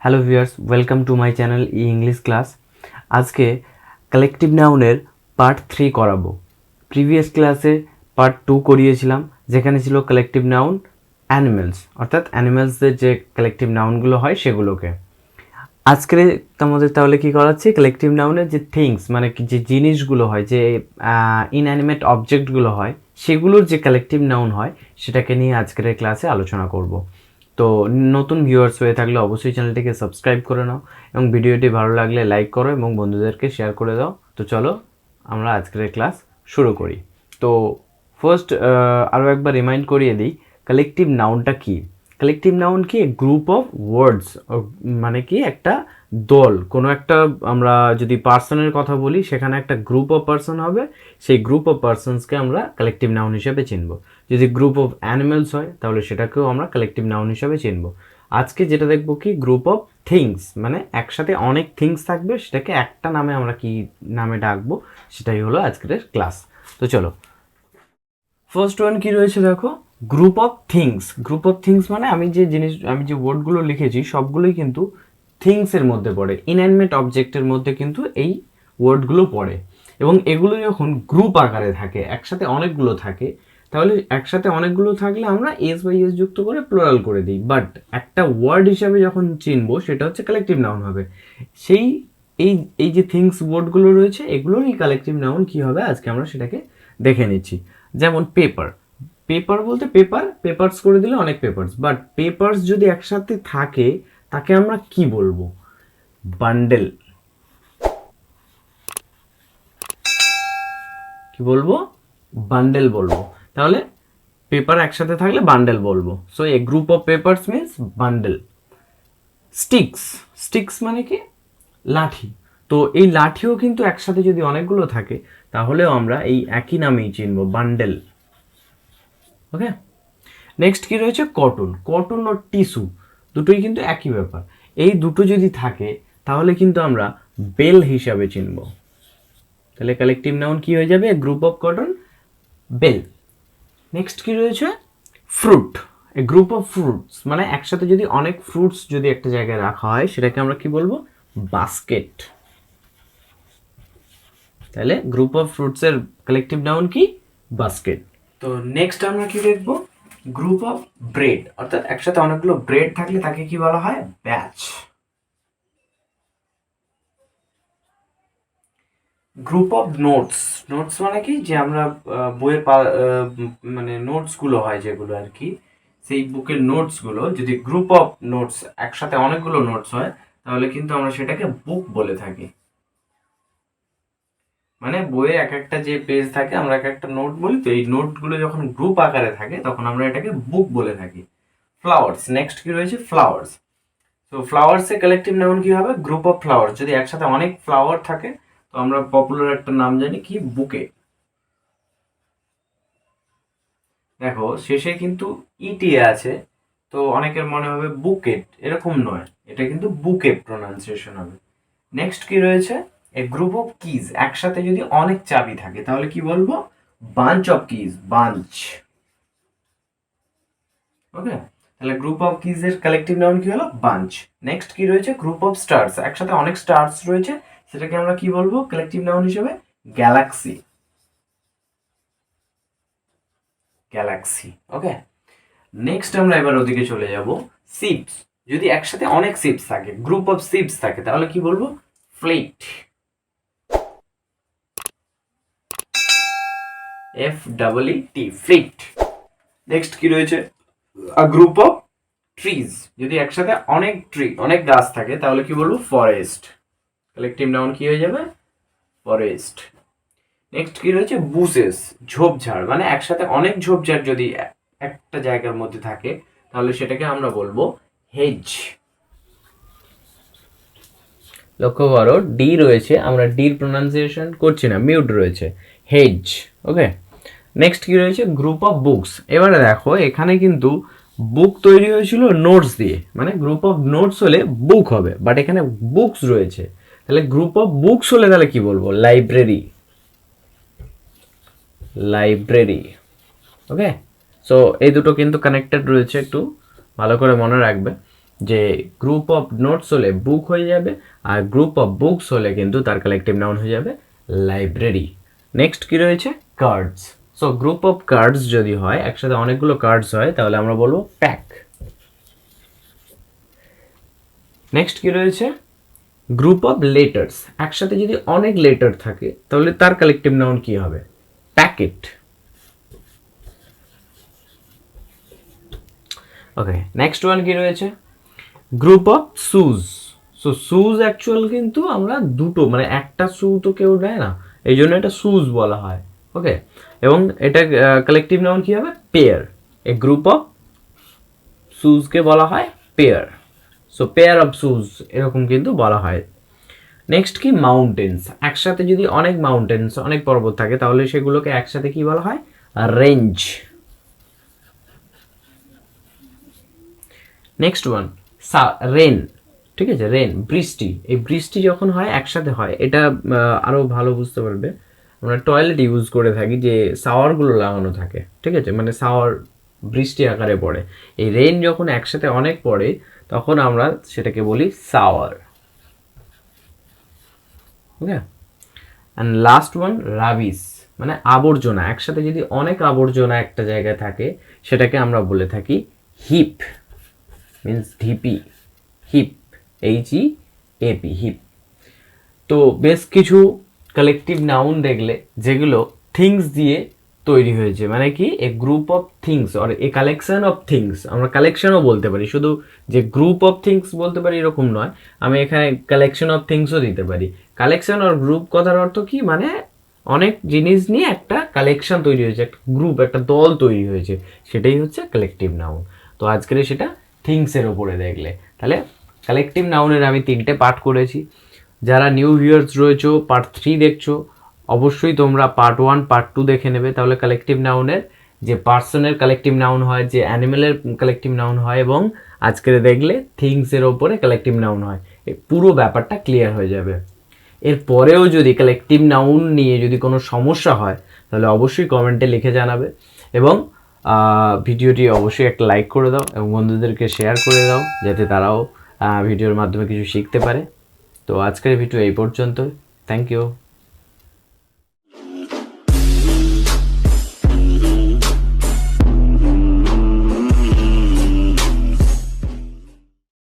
Hello viewers, welcome to my channel English class. আজকে collective নাউনের part 3 করাবো। Previous ক্লাসে পার্ট 2 করিয়েছিলাম, যেখানে ছিল কালেকটিভ নাউন অ্যানিমেলস, অর্থাৎ অ্যানিমেলসদের যে কালেকটিভ নাউনগুলো হয় সেগুলোকে। আজকের আমাদের তাহলে কি করাচ্ছি, কালেকটিভ নাউনের যে থিংস মানে যে জিনিসগুলো হয়, যে ইনঅ্যানিমেট অবজেক্টগুলো হয়, সেগুলোর যে কালেকটিভ নাউন হয় সেটাকে নিয়ে আজকের ক্লাসে আলোচনা করব। তো নতুন ভিউয়ার্স হয়ে থাকলে অবশ্যই চ্যানেলটিকে সাবস্ক্রাইব করে নাও এবং ভিডিওটি ভালো লাগলে লাইক করো এবং বন্ধুদেরকে শেয়ার করে দাও। তো চলো আমরা আজকের ক্লাস শুরু করি। তো ফার্স্ট আরও একবার রিমাইন্ড করিয়ে দিই, কালেকটিভ নাউনটা কি। কালেকটিভ নাউন কি? গ্রুপ অফ ওয়ার্ডস, মানে কি একটা দল। কোনো একটা, আমরা যদি পার্সনের কথা বলি, সেখানে একটা গ্রুপ অফ পার্সন হবে, সেই গ্রুপ অফ পার্সনসকে আমরা কালেকটিভ নাউন হিসেবে চিনব। যদি গ্রুপ অফ অ্যানিমেলস হয় তাহলে সেটাকেও আমরা কালেকটিভ নাউন হিসেবে চিনব। আজকে যেটা দেখবো কি, গ্রুপ অফ থিংস, মানে একসাথে অনেক থিংস থাকবে, সেটাকে একটা নামে আমরা কি নামে ডাকবো, সেটাই হলো আজকের ক্লাস। তো চলো, ফার্স্ট ওয়ান কি রয়েছে দেখো, group of things. Group of things মানে আমি যে ওয়ার্ডগুলো লিখেছি সবগুলোই কিন্তু থিংসের মধ্যে পড়ে, ইনঅ্যানিমেট অবজেক্টের মধ্যে কিন্তু এই ওয়ার্ডগুলো পড়ে। এবং এগুলো যখন গ্রুপ আকারে থাকে, একসাথে অনেকগুলো থাকে, তাহলে একসাথে অনেকগুলো থাকলে আমরা এস বাই এস যুক্ত করে প্লুরাল করে দিই। বাট একটা ওয়ার্ড হিসাবে যখন চিনবো, সেটা হচ্ছে কালেকটিভ নাউন হবে। সেই এই এই যে থিংস ওয়ার্ডগুলো রয়েছে, এগুলোরই কালেকটিভ নাউন কি হবে আজকে আমরা সেটাকে দেখে নিচ্ছি। যেমন পেপার। পেপার বলতে পেপারস করে দিলে অনেক পেপারস, বাট পেপারস যদি একসাথে থাকে তাকে আমরা কি বলবো? বান্ডেল। কি বলবো? বান্ডেল বলবো। তাহলে পেপার একসাথে থাকলে বান্ডেল বলবো। So A group of papers means bundle. Sticks. Sticks মানে কি? লাঠি। তো এই লাঠিও কিন্তু একসাথে যদি অনেকগুলো থাকে তাহলেও আমরা এই একই নামেই চিনবো, বান্ডেল। ওকে, নেক্সট কি রয়েছে? কটন। কটন ও টিস্যু দুটোই কিন্তু একই ব্যাপার। এই দুটো যদি থাকে তাহলে কিন্তু আমরা বেল হিসাবে চিনব। তাহলে কালেকটিভ নাউন কি হয়ে যাবে? Group of cotton, bale. Next কি রয়েছে? Fruit. A group of fruits, মানে একসাথে যদি অনেক ফ্রুটস যদি একটা জায়গায় রাখা হয় সেটাকে আমরা কি বলবো? বাস্কেট। তাহলে গ্রুপ অফ ফ্রুটস এর কালেকটিভ নাউন কি? বাস্কেট। তো নেক্সট আমরা কি দেখব? গ্রুপ অফ ব্রেড, অর্থাৎ একসাথে অনেকগুলো ব্রেড থাকলে তাকে কি বলা হয়? Batch. Group of notes. Notes মানে কি? যে আমরা বইয়ের মানে নোটস গুলো হয় যেগুলো আর কি, সেই বুকের নোটস গুলো যদি গ্রুপ অফ নোটস, একসাথে অনেকগুলো নোটস হয়, তাহলে কিন্তু আমরা সেটাকে বুক বলে থাকি। মানে বইয়ে এক একটা যে পেজ থাকে আমরা এক একটা নোট বলি, তো এই নোটগুলো যখন গ্রুপ আকারে থাকে তখন আমরা এটাকে বুক বলে থাকি। ফ্লাওয়ার্স। নেক্সট কি রয়েছে? ফ্লাওয়ার্স। তো ফ্লাওয়ার্স এর কালেকটিভ নাউন কি হবে? Group of flower. যদি একসাথে অনেক ফ্লাওয়ার থাকে তো আমরা পপুলার একটা নাম জানি কি? বুকে। দেখো শেষে কিন্তু ইটিএ আছে, তো অনেকের মনে হবে বুকেট, এরকম নয়, এটা কিন্তু বুকে প্রোনাউন্সিয়েশন হবে। নেক্সট কি রয়েছে? A group of keys. একসাথে যদি অনেক চাবি থাকে তাহলে কি বলবো? Bunch of keys, bunch. Okay, তাহলে গ্রুপ অফ কিজ এর কালেকটিভ নাউন কি হলো? বাঞ্চ। নেক্সট কি রয়েছে? Group of stars. একসাথে অনেক স্টার্স রয়েছে, সেটাকে আমরা কি বলবো কালেকটিভ নাউন হিসেবে? গ্যালাক্সি। গ্যালাক্সি। ওকে, নেক্সট আমরা এবার ওদিকে চলে যাব। শিপস। যদি একসাথে অনেক শিপস থাকে, গ্রুপ অফ শিপস থাকে, তাহলে কি বলবো? ফ্লিট। এফ ডাবল ই টি, ফ্লিট। নেক্সট কি রয়েছে? Group of trees. যদি একসাথে অনেক অনেক গাছ থাকে তাহলে কি বলবো? ফরেস্ট। কালেকটিভ নাউন কি হয়ে যাবে? ফরেস্ট। নেক্সট কি রয়েছে? বুসেস, ঝোপঝাড়। মানে একসাথে অনেক ঝোপঝাড় যদি একটা জায়গার মধ্যে থাকে তাহলে সেটাকে আমরা বলবো হেজ। লক্ষ্য করো ডি রয়েছে, আমরা ডির প্রোনাউন্সিয়েশন করছি না, মিউট রয়েছে, হেজ। ওকে, নেক্সট কি রয়েছে? Group of books. এবারে দেখো এখানে কিন্তু বুক তৈরি হয়েছিল নোটস দিয়ে, মানে গ্রুপ অফ নোটস হলে বুক হবে, বাট এখানে বুকস রয়েছে, তাহলে গ্রুপ অফ বুকস হলে তাহলে কি বলবো? লাইব্রেরি। লাইব্রেরি। ওকে, সো এই দুটো কিন্তু কানেক্টেড রয়েছে, একটু ভালো করে মনে রাখবে। যে গ্রুপ অফ নোটস হলে বুক হয়ে যাবে, আর গ্রুপ অফ বুকস হলে কিন্তু তার কালেকটিভ নাউন হয়ে যাবে লাইব্রেরি। নেক্সট কি রয়েছে? Cards. So group of cards যদি হয়, একসাথে অনেকগুলো কার্ডস হয়, তাহলে আমরা বলবো প্যাক। নেক্সট কি রয়েছে? Group of letters. একসাথে যদি অনেক লেটার থাকে তাহলে তার কালেকটিভ নাউন কি হবে? প্যাকেট। ওকে, নেক্সট ওয়ান কি রয়েছে? Group of shoes. So shoes actual কিন্তু আমরা দুটো, মানে একটা শু তো কেউ নেয় না, এই জন্য এটা শুজ বলা হয়। ওকে, এবং এটা কালেকটিভ নাউন কি হবে? পেয়ার। এ গ্রুপ অফ শুজকে বলা হয় pair. So pair of shoes এরকম কিন্তু বলা হয়। নেক্সট কি? মাউন্টেন্স। একসাথে যদি অনেক মাউন্টেন্স, অনেক পর্বত থাকে, তাহলে সেগুলোকে একসাথে কি বলা হয়? রেঞ্জ। Next one rain. ঠিক আছে, রেন বৃষ্টি। এই বৃষ্টি যখন হয় একসাথে হয়, এটা আরো ভালো বুঝতে পারবে, আমরা টয়লেট ইউজ করে থাকি যে শাওয়ারগুলো লাগানো থাকে, ঠিক আছে, মানে শাওয়ার বৃষ্টি আকারে পড়ে। এই রেন যখন একসাথে অনেক পড়ে তখন আমরা সেটাকে বলি shower. Okay, and last one rubbish, মানে আবর্জনা। একসাথে যদি অনেক আবর্জনা একটা জায়গায় থাকে সেটাকে আমরা বলে থাকি হিপ, মিন্স ঢিপি, হিপ, HEAP, হিপ। তো বেশ কিছু কালেকটিভ নাউন দেখলে যেগুলো থিংস দিয়ে তৈরি হয়েছে, মানে কি a group of things or a collection of things. আমরা কালেকশনও বলতে পারি, শুধু যে গ্রুপ অফ থিংস বলতে পারি এরকম নয়, আমি এখানে কালেকশন অফ থিংসও দিতে পারি। কালেকশন আর গ্রুপ কথার অর্থ কি, মানে অনেক জিনিস নিয়ে একটা কালেকশন তৈরি হয়েছে, একটা গ্রুপ, একটা দল তৈরি হয়েছে, সেটাই হচ্ছে কালেকটিভ নাউন। তো আজকের সেটা থিংসের ওপরে দেখলে, তাহলে কালেকটিভ নাউনের আমি 3টে পার্ট করেছি। যারা নিউ ভিউয়ার্স রয়েছো, পার্ট 3 দেখছো, অবশ্যই তোমরা পার্ট 1 পার্ট 2 দেখে নেবে, তাহলে কালেকটিভ নাউনের যে পার্সনের কালেকটিভ নাউন হয়, যে অ্যানিমেলের কালেকটিভ নাউন হয়, এবং আজকের দেখলে থিংসের ওপরে কালেকটিভ নাউন হয়, এই পুরো ব্যাপারটা ক্লিয়ার হয়ে যাবে। এরপরেও যদি কালেকটিভ নাউন নিয়ে যদি কোনো সমস্যা হয় তাহলে অবশ্যই কমেন্টে লিখে জানাবে, এবং ভিডিওটি অবশ্যই একটা লাইক করে দাও এবং বন্ধুদেরকে শেয়ার করে দাও যাতে তারাও ভিডিওর মাধ্যমে কিছু শিখতে পারে। তো আজকের ভিডিও এই পর্যন্ত। Thank you.